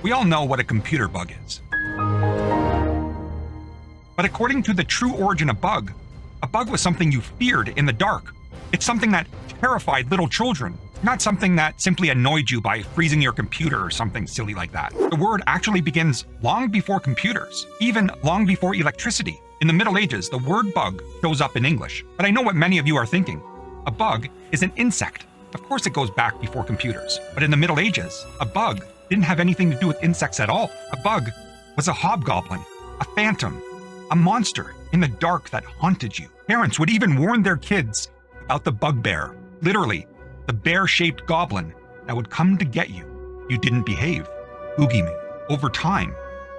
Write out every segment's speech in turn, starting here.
We all know what a computer bug is. But according to the true origin of bug, a bug was something you feared in the dark. It's something that terrified little children, not something that simply annoyed you by freezing your computer or something silly like that. The word actually begins long before computers, even long before electricity. In the Middle Ages, the word bug shows up in English. But I know what many of you are thinking. A bug is an insect. Of course it goes back before computers. But in the Middle Ages, a bug didn't have anything to do with insects at all. A bug was a hobgoblin, a phantom, a monster in the dark that haunted you. Parents would even warn their kids about the bugbear, literally, the bear-shaped goblin that would come to get you. You didn't behave. Boogeyman. Over time,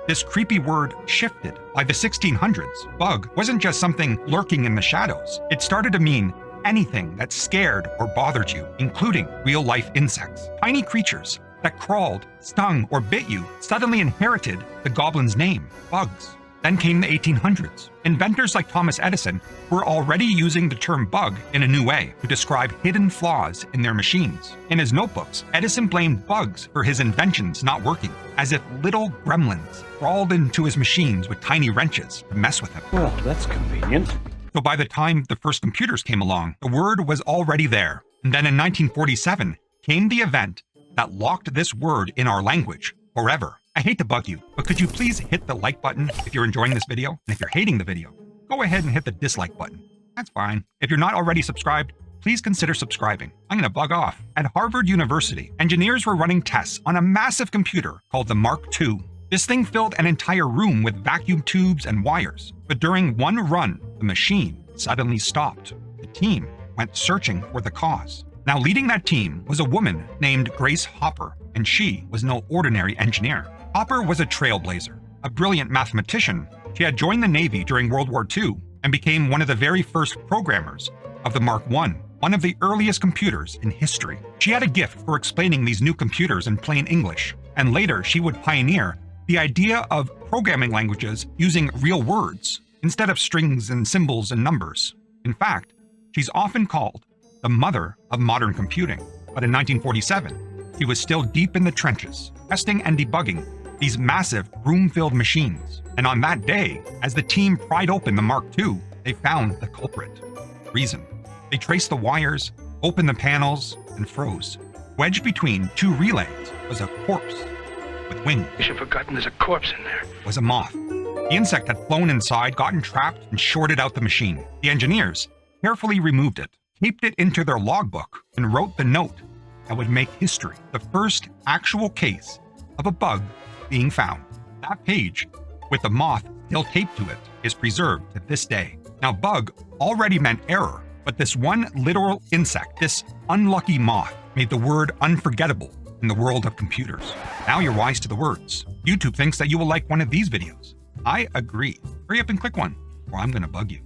this creepy word shifted. By the 1600s, bug wasn't just something lurking in the shadows. It started to mean anything that scared or bothered you, including real-life insects. Tiny creatures that crawled, stung, or bit you suddenly inherited the goblin's name, bugs. Then came the 1800s. Inventors like Thomas Edison were already using the term bug in a new way to describe hidden flaws in their machines. In his notebooks, Edison blamed bugs for his inventions not working, as if little gremlins crawled into his machines with tiny wrenches to mess with him. Well, that's convenient. So by the time the first computers came along, the word was already there. And then in 1947 came the event that locked this word in our language forever. I hate to bug you, but could you please hit the like button if you're enjoying this video? And if you're hating the video, go ahead and hit the dislike button. That's fine. If you're not already subscribed, please consider subscribing. I'm gonna bug off. At Harvard University, engineers were running tests on a massive computer called the Mark II. This thing filled an entire room with vacuum tubes and wires. But during one run, the machine suddenly stopped. The team went searching for the cause. Now leading that team was a woman named Grace Hopper, and she was no ordinary engineer. Hopper was a trailblazer, a brilliant mathematician. She had joined the Navy during World War II and became one of the very first programmers of the Mark I, one of the earliest computers in history. She had a gift for explaining these new computers in plain English, and later she would pioneer the idea of programming languages using real words instead of strings and symbols and numbers. In fact, she's often called the mother of modern computing. But in 1947, she was still deep in the trenches, testing and debugging these massive room-filled machines. And on that day, as the team pried open the Mark II, they found the culprit. Reason. They traced the wires, opened the panels, and froze. Wedged between two relays was a corpse with wings. You should have forgotten there's a corpse in there. Was a moth. The insect had flown inside, gotten trapped, and shorted out the machine. The engineers carefully removed it, taped it into their logbook, and wrote the note that would make history. The first actual case of a bug being found. That page, with the moth still taped to it, is preserved to this day. Now, bug already meant error, but this one literal insect, this unlucky moth, made the word unforgettable in the world of computers. Now you're wise to the words. YouTube thinks that you will like one of these videos. I agree. Hurry up and click one, or I'm gonna bug you.